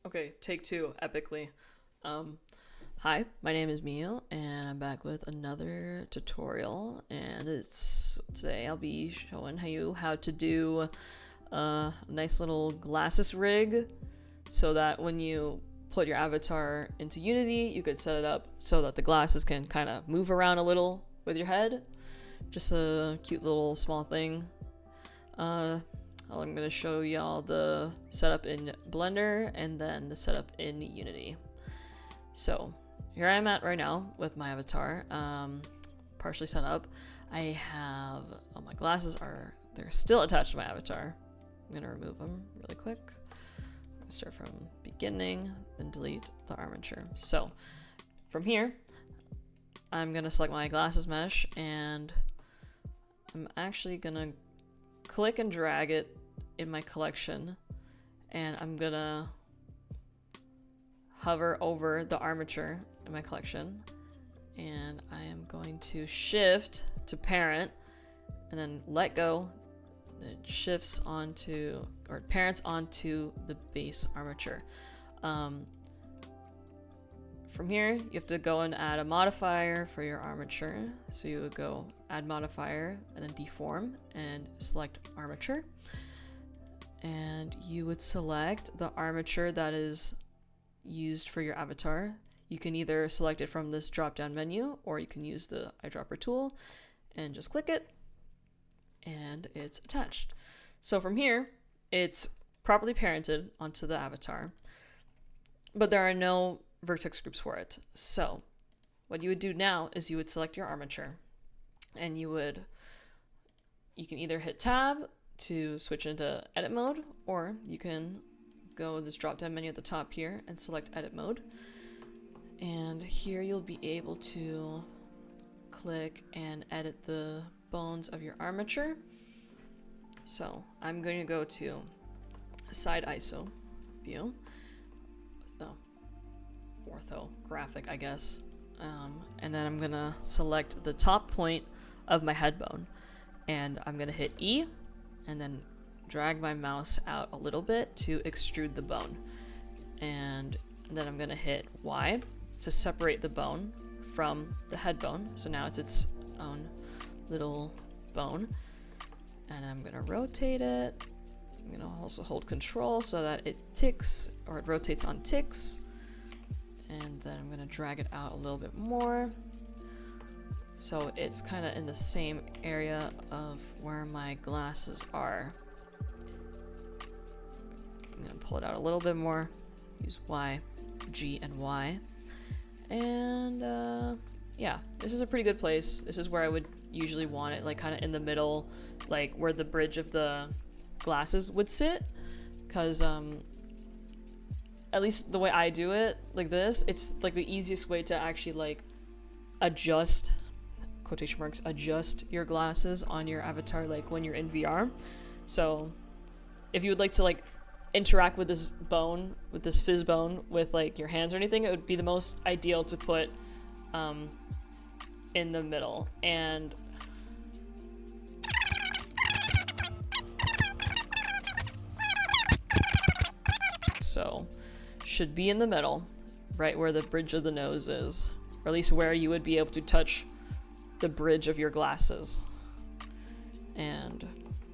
Okay, take two, epically. Hi, my name is Mio, and I'm back with another tutorial. And today I'll be showing you how to do a nice little glasses rig, so that when you put your avatar into Unity, you could set it up so that the glasses can kind of move around a little with your head. Just a cute little small thing. I'm going to show y'all the setup in Blender and then the setup in Unity. So here I'm at right now with my avatar, partially set up. I have, my glasses they're still attached to my avatar. I'm going to remove them really quick. I'm going to start from beginning, then delete the armature. So from here, I'm going to select my glasses mesh, and I'm actually going to click and drag it in my collection, and I'm gonna hover over the armature in my collection, and I am going to shift to parent and then let go, and it shifts onto, or parents onto the base armature. From here, you have to go and add a modifier for your armature. So you would go add modifier and then deform and select armature. And you would select the armature that is used for your avatar. You can either select it from this drop-down menu, or you can use the eyedropper tool and just click it, and it's attached. So from here, it's properly parented onto the avatar, but there are no vertex groups for it. So what you would do now is you would select your armature, and you can either hit tab to switch into edit mode, or you can go this drop down menu at the top here and select edit mode. And here you'll be able to click and edit the bones of your armature. So I'm going to go to side ISO view. So orthographic, I guess. And then I'm gonna select the top point of my head bone, and I'm gonna hit E and then drag my mouse out a little bit to extrude the bone, and then I'm gonna hit Y to separate the bone from the head bone, so now it's its own little bone. And I'm gonna rotate it. I'm gonna also hold control so that it ticks, or it rotates on ticks. And then I'm gonna drag it out a little bit more, so it's kind of in the same area of where my glasses are. I'm gonna pull it out a little bit more, use Y, G, and Y. And yeah, this is a pretty good place. This is where I would usually want it, like kind of in the middle, like where the bridge of the glasses would sit, because at least the way I do it, like this, it's like the easiest way to actually like adjust, quotation marks, adjust your glasses on your avatar, like when you're in VR. So if you would like to like interact with this bone, with this PhysBone, with like your hands or anything, it would be the most ideal to put in the middle. And so should be in the middle, right where the bridge of the nose is, or at least where you would be able to touch the bridge of your glasses. And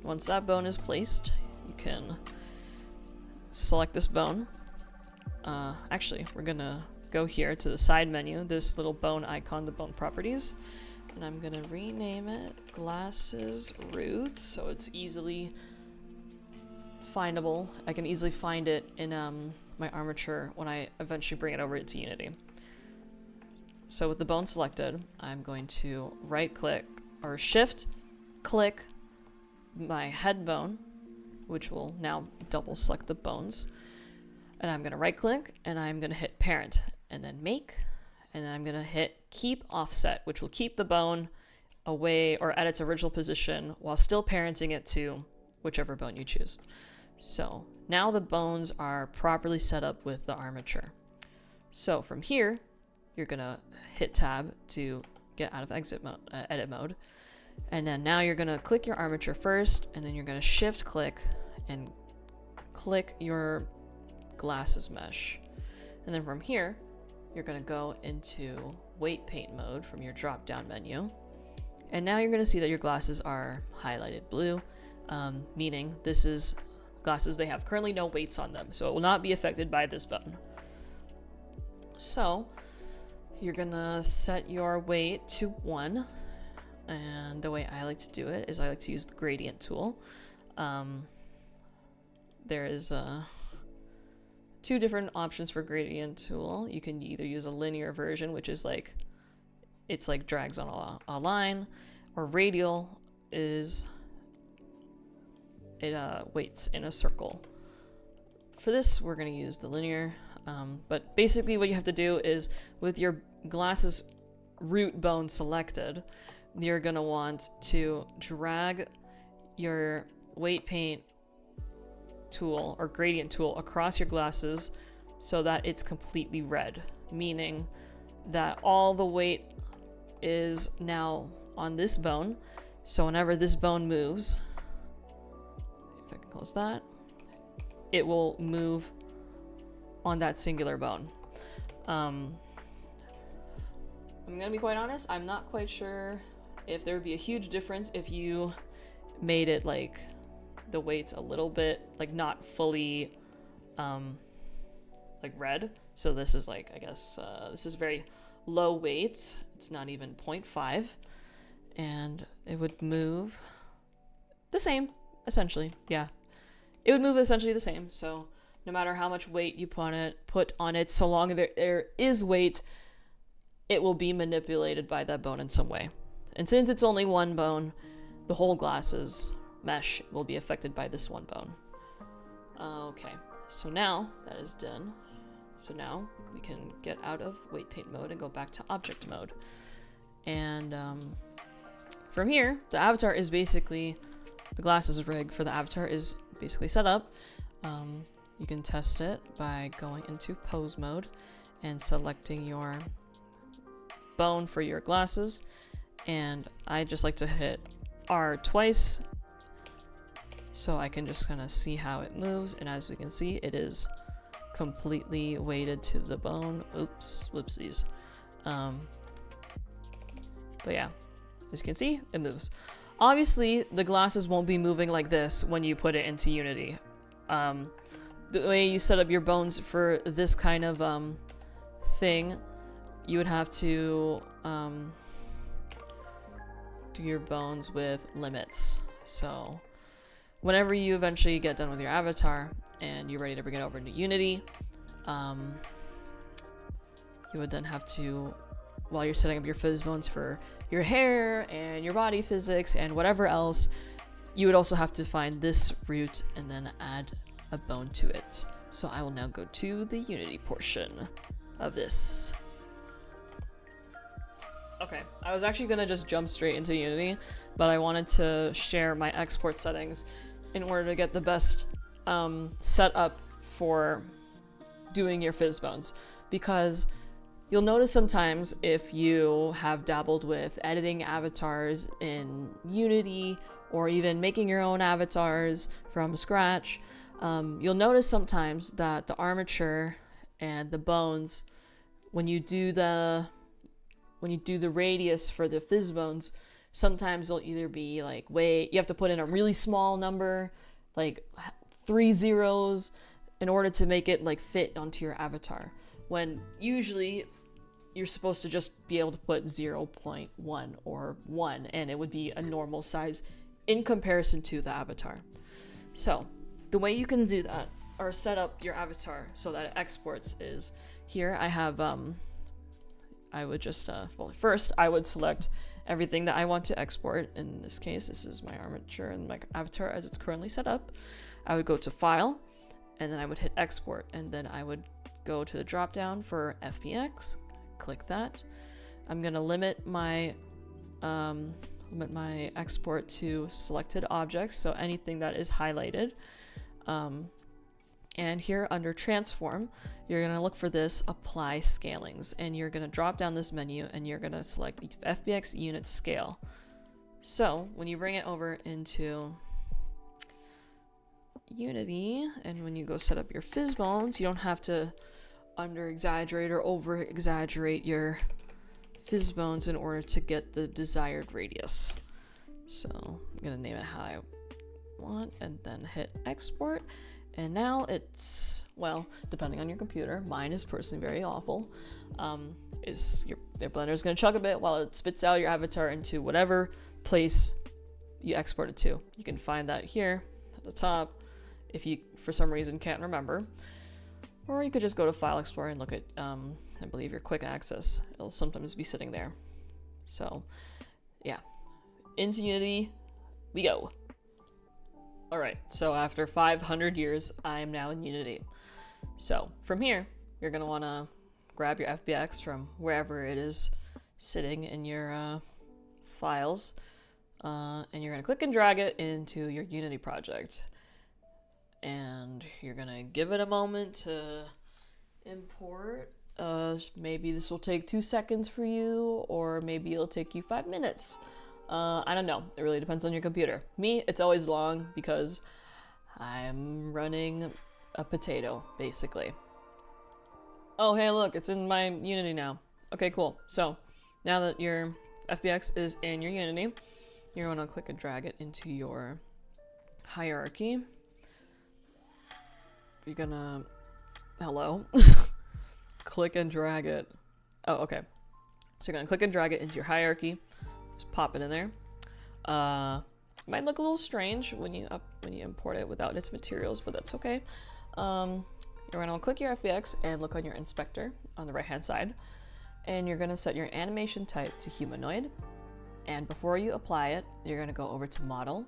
once that bone is placed, you can select this bone. Actually, we're gonna go here to the side menu, this little bone icon, the bone properties, and I'm gonna rename it glasses root, so it's easily findable. I can easily find it in my armature when I eventually bring it over into Unity. So with the bone selected, I'm going to right click or shift click my head bone, which will now double select the bones. And I'm going to right click and I'm going to hit parent and then make, and then I'm going to hit keep offset, which will keep the bone away or at its original position while still parenting it to whichever bone you choose. So now the bones are properly set up with the armature. So from here, you're gonna hit tab to get out of edit mode. And then now you're gonna click your armature first, and then you're gonna shift click and click your glasses mesh. And then from here, you're going to go into weight paint mode from your drop down menu. And now you're going to see that your glasses are highlighted blue, meaning this is glasses, they have currently no weights on them, so it will not be affected by this bone. So you're gonna set your weight to 1, and the way I like to do it is I like to use the gradient tool. There is 2 different options for gradient tool. You can either use a linear version, which is like, it's like drags on a line, or radial is it weights in a circle. For this, we're going to use the linear, but basically what you have to do is with your glasses root bone selected, you're going to want to drag your weight paint tool or gradient tool across your glasses so that it's completely red, meaning that all the weight is now on this bone. So whenever this bone moves, if I can close that, it will move on that singular bone. I'm gonna be quite honest, I'm not quite sure if there would be a huge difference if you made it like the weights a little bit like not fully like red. So this is like, I guess this is very low weight, it's not even 0.5, and it would move the same essentially. Yeah, it would move essentially the same. So no matter how much weight you put on it, so long there is weight, it will be manipulated by that bone in some way. And since it's only one bone, the whole glasses mesh will be affected by this one bone. Okay, so now that is done. So now we can get out of weight paint mode and go back to object mode. And from here, the avatar is basically, the glasses rig for the avatar is basically set up. You can test it by going into pose mode and selecting your bone for your glasses. And I just like to hit R twice so I can just kind of see how it moves. And as we can see, it is completely weighted to the bone. Oops, whoopsies. But yeah, as you can see, it moves. Obviously, the glasses won't be moving like this when you put it into Unity. The way you set up your bones for this kind of thing, you would have to do your bones with limits. So whenever you eventually get done with your avatar and you're ready to bring it over into Unity, you would then have to, while you're setting up your PhysBones for your hair and your body physics and whatever else, you would also have to find this root and then add a bone to it. So I will now go to the Unity portion of this. Okay, I was actually gonna just jump straight into Unity, but I wanted to share my export settings in order to get the best setup for doing your PhysBones, because you'll notice sometimes if you have dabbled with editing avatars in Unity or even making your own avatars from scratch, you'll notice sometimes that the armature and the bones, when you do the radius for the PhysBones, sometimes they'll either be like, you have to put in a really small number, like 3 zeros, in order to make it like fit onto your avatar, when usually you're supposed to just be able to put 0.1 or 1 and it would be a normal size in comparison to the avatar. So the way you can do that or set up your avatar so that it exports is here. I have I would just well, first I would select everything that I want to export. In this case, this is my armature and my avatar as it's currently set up. I would go to File, and then I would hit Export, and then I would go to the drop down for FBX, click that. I'm gonna limit my export to selected objects, so anything that is highlighted. And here under Transform, you're going to look for this Apply Scalings, and you're going to drop down this menu and you're going to select FBX Unit Scale. So when you bring it over into Unity, and when you go set up your PhysBones, you don't have to under-exaggerate or over-exaggerate your PhysBones in order to get the desired radius. So I'm gonna name it how I want and then hit export. And now it's, well, depending on your computer, mine is personally very awful, their Blender is going to chug a bit while it spits out your avatar into whatever place you export it to. You can find that here at the top if you, for some reason, can't remember. Or you could just go to File Explorer and look at, I believe, your quick access. It'll sometimes be sitting there. So, yeah. Into Unity we go. Alright, so after 500 years, I am now in Unity. So, from here, you're going to want to grab your FBX from wherever it is sitting in your files, and you're going to click and drag it into your Unity project. And you're going to give it a moment to import. Maybe this will take 2 seconds for you, or maybe it'll take you 5 minutes. I don't know. It really depends on your computer. Me, it's always long because I'm running a potato, basically. Oh, hey, look, it's in my Unity now. Okay, cool. So now that your FBX is in your Unity, you're going to click and drag it into your hierarchy. You're gonna, hello, click and drag it. Oh, okay. So you're gonna click and drag it into your hierarchy. Just pop it in there. It might look a little strange when you import it without its materials, but that's okay. You're gonna click your FBX and look on your inspector on the right hand side, and you're gonna set your animation type to humanoid. And before you apply it, you're gonna go over to model,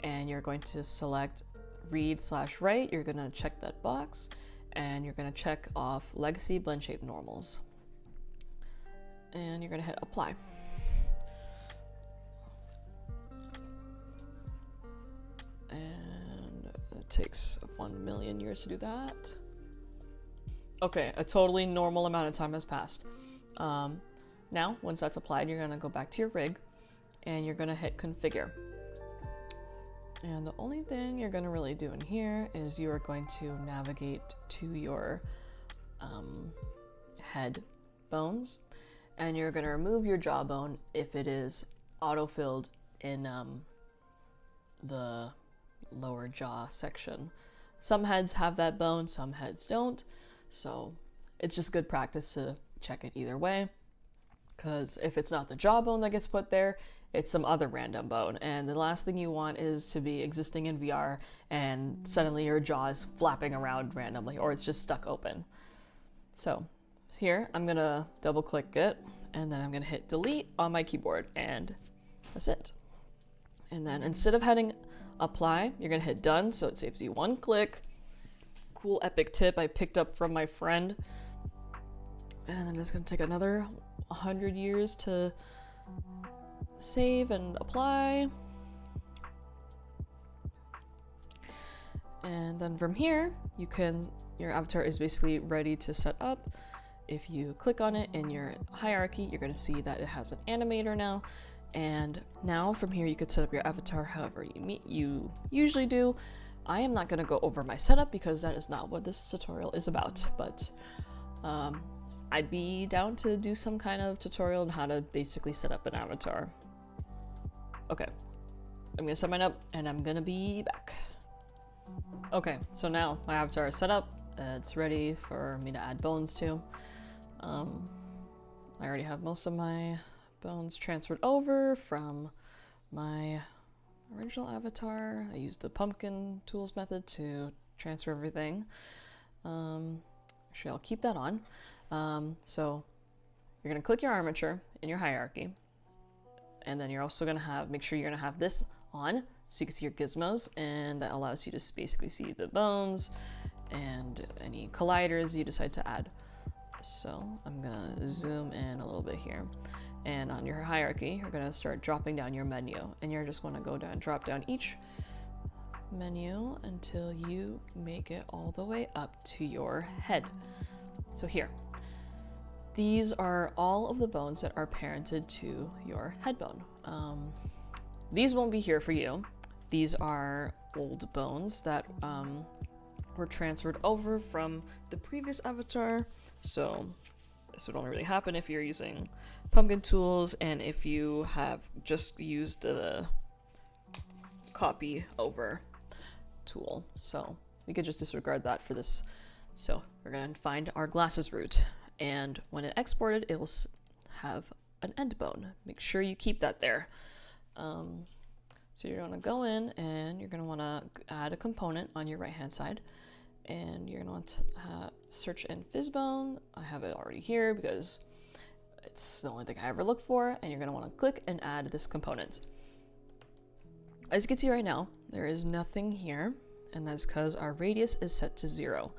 and you're going to select read/write. You're gonna check that box, and you're gonna check off legacy blend shape normals, and you're gonna hit apply. And it takes 1 million years to do that. Okay, a totally normal amount of time has passed. Now, once that's applied, you're gonna go back to your rig, and you're gonna hit configure. And the only thing you're gonna really do in here is you are going to navigate to your head bones, and you're gonna remove your jawbone if it is auto-filled in the lower jaw section. Some heads have that bone, some heads don't, so it's just good practice to check it either way, because if it's not the jawbone that gets put there, it's some other random bone, and the last thing you want is to be existing in VR and suddenly your jaw is flapping around randomly, or it's just stuck open. So here, I'm gonna double click it, and then I'm gonna hit delete on my keyboard, and that's it. And then instead of hitting apply, you're gonna hit done, so it saves you 1 click. Cool epic tip I picked up from my friend. And then it's gonna take another 100 years to save and apply. And then from here, your avatar is basically ready to set up. If you click on it in your hierarchy, you're gonna see that it has an animator now. And now from here, you could set up your avatar however you usually do. I am not gonna go over my setup because that is not what this tutorial is about, but I'd be down to do some kind of tutorial on how to basically set up an avatar. Okay, I'm gonna set mine up and I'm gonna be back. Okay, so now my avatar is set up. It's ready for me to add bones to. I already have most of my bones transferred over from my original avatar. I used the pumpkin tools method to transfer everything. Actually, I'll keep that on. So you're gonna click your armature in your hierarchy, and then you're also gonna make sure you're gonna have this on so you can see your gizmos, and that allows you to basically see the bones and any colliders you decide to add. So I'm gonna zoom in a little bit here. And on your hierarchy, you're gonna start dropping down your menu, and you're just gonna go down, drop down each menu until you make it all the way up to your head. So here, these are all of the bones that are parented to your head bone. These won't be here for you. these are old bones that were transferred over from the previous avatar. So this would only really happen if you're using pumpkin tools and if you have just used the copy over tool. So we could just disregard that for this. So we're going to find our glasses root, and when it exported, it will have an end bone. Make sure you keep that there. So you're going to go in and you're going to want to add a component on your right hand side, and you're going to want to search in PhysBone. I have it already here because it's the only thing I ever look for, and you're going to want to click and add this component. As you can see right now, there is nothing here, and that's because our radius is set to 0.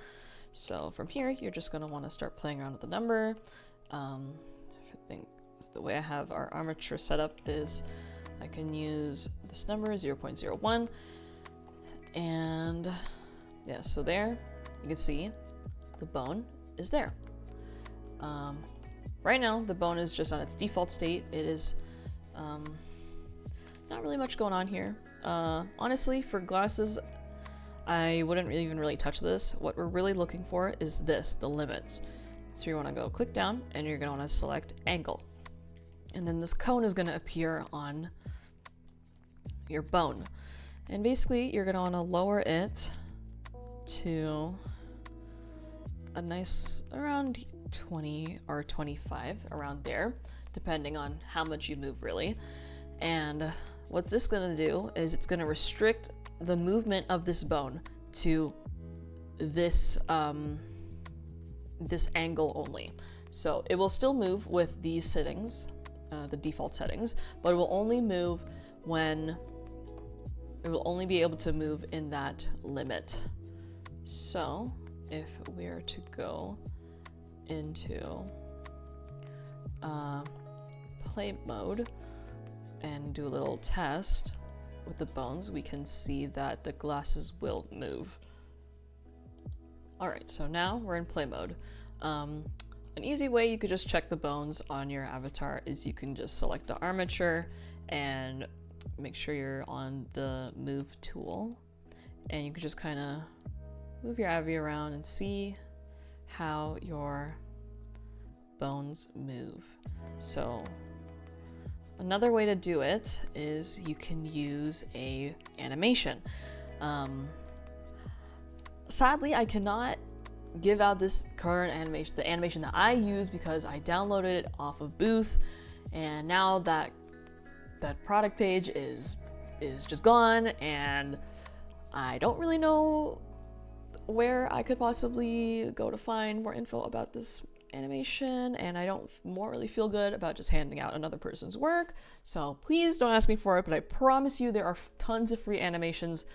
So from here, you're just going to want to start playing around with the number. I think the way I have our armature set up is I can use this number, 0.01, and yeah, so there, you can see the bone is there. Right now, the bone is just on its default state. It is not really much going on here. Honestly, for glasses, I wouldn't even really touch this. What we're really looking for is this, the limits. So you want to go click down, and you're going to want to select angle. And then this cone is going to appear on your bone. And basically, you're going to want to lower it to a nice around 20 or 25, around there, depending on how much you move, really. And what's this going to do is it's going to restrict the movement of this bone to this this angle only. So it will still move with these settings, the default settings, but it will only move when it will only be able to move in that limit. So if we are to go into play mode and do a little test with the bones, we can see that the glasses will move. Alright, so now we're in play mode. An easy way you could just check the bones on your avatar is you can just select the armature and make sure you're on the move tool, and you can just kind of move your avi around and see how your bones move. So another way to do it is you can use a animation. Sadly, I cannot give out this current animation, the animation that I use, because I downloaded it off of Booth, and now that product page is just gone, and I don't really know where I could possibly go to find more info about this animation, and I don't really feel good about just handing out another person's work, so please don't ask me for it, but I promise you there are tons of free animations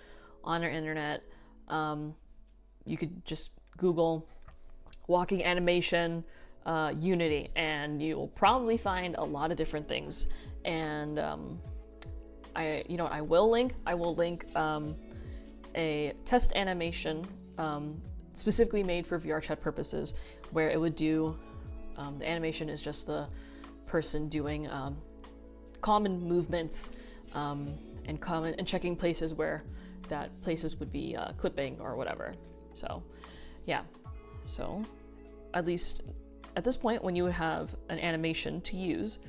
on our internet. You could just Google walking animation Unity, and you will probably find a lot of different things. And I will link a test animation specifically made for VRChat purposes, where it would do the animation is just the person doing common movements and checking places where that places would be clipping or whatever. So yeah, so at least at this point, when you would have an animation to use,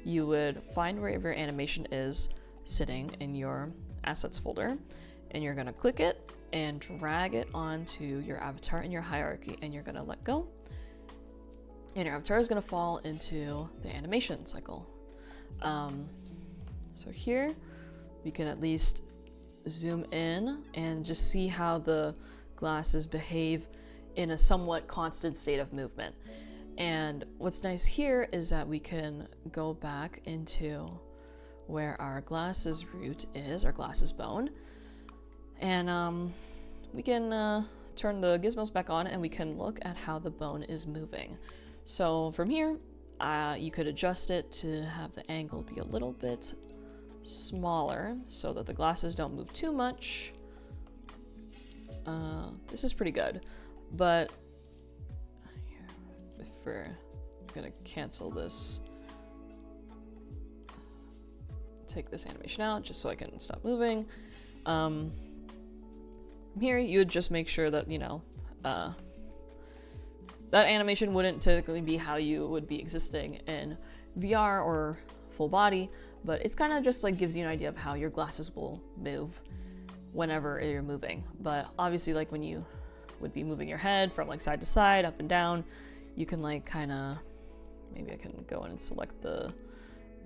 you would find wherever your animation is sitting in your assets folder, and you're going to click it and drag it onto your avatar in your hierarchy, and you're going to let go, and your avatar is going to fall into the animation cycle. So here we can at least zoom in and just see how the glasses behave in a somewhat constant state of movement. And what's nice here is that we can go back into where our glasses root is, our glasses bone, and we can turn the gizmos back on, and we can look at how the bone is moving. So from here, you could adjust it to have the angle be a little bit smaller so that the glasses don't move too much. This is pretty good, but if we're gonna cancel this, take this animation out just so I can stop moving. Here you would just make sure that, you know, that animation wouldn't typically be how you would be existing in VR or full body, but it's kind of just like gives you an idea of how your glasses will move whenever you're moving. But obviously, like when you would be moving your head from like side to side, up and down, you can like kind of, maybe I can go in and select the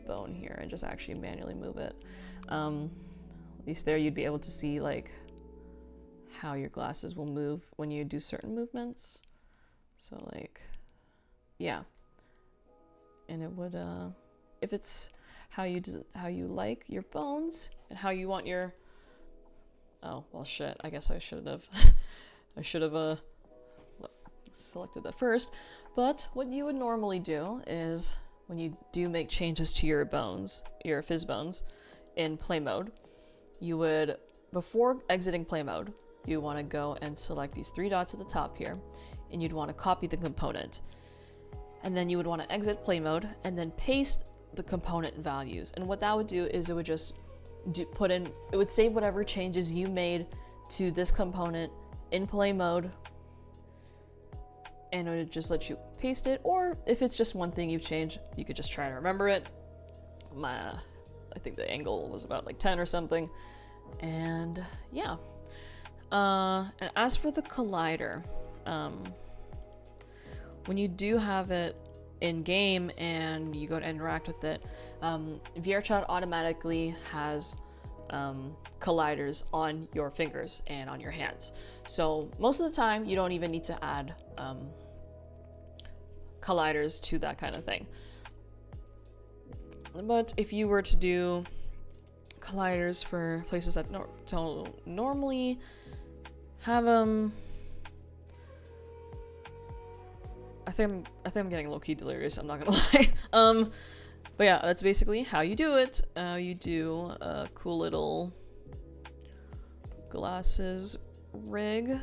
bone here and just actually manually move it. At least there you'd be able to see like how your glasses will move when you do certain movements. So like, yeah. And it would, if it's how you like your bones and how you want your, oh, well shit, I guess I should have, selected that first. But what you would normally do is when you do make changes to your bones, your PhysBones in play mode, you would, before exiting play mode, you want to go and select these 3 dots at the top here, and you'd want to copy the component. And then you would want to exit play mode and then paste the component values. And what that would do is it would just it would save whatever changes you made to this component in play mode, and it would just let you paste it. Or if it's just one thing you've changed, you could just try to remember it. I think the angle was about like 10 or something. And yeah. And as for the collider, when you do have it in game and you go to interact with it, VRChat automatically has colliders on your fingers and on your hands. So most of the time you don't even need to add colliders to that kind of thing. But if you were to do colliders for places that don't normally have them, I think I'm getting low-key delirious, I'm not gonna lie. But yeah, that's basically how you do it. You do a cool little glasses rig.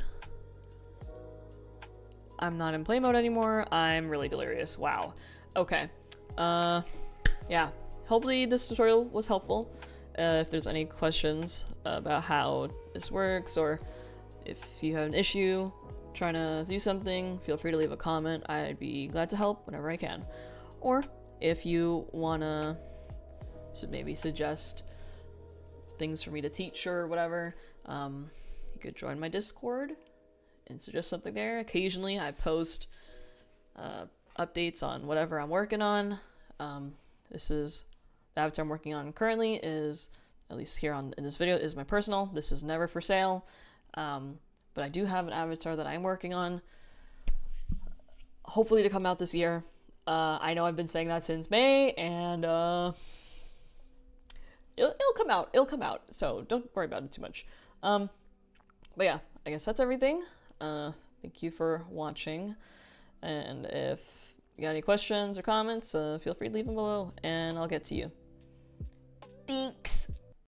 I'm not in play mode anymore. I'm really delirious. Wow. Okay. Yeah. Hopefully this tutorial was helpful. If there's any questions about how this works, or if you have an issue trying to do something, feel free to leave a comment. I'd be glad to help whenever I can. Or if you wanna maybe suggest things for me to teach or whatever, you could join my Discord and suggest something there. Occasionally I post updates on whatever I'm working on. This is the avatar I'm working on currently, is at least here in this video, is my personal. This is never for sale. But I do have an avatar that I'm working on, hopefully to come out this year. I know I've been saying that since May, and it'll come out. It'll come out. So don't worry about it too much. But yeah, I guess that's everything. Thank you for watching, and if you got any questions or comments, feel free to leave them below, and I'll get to you. Thanks.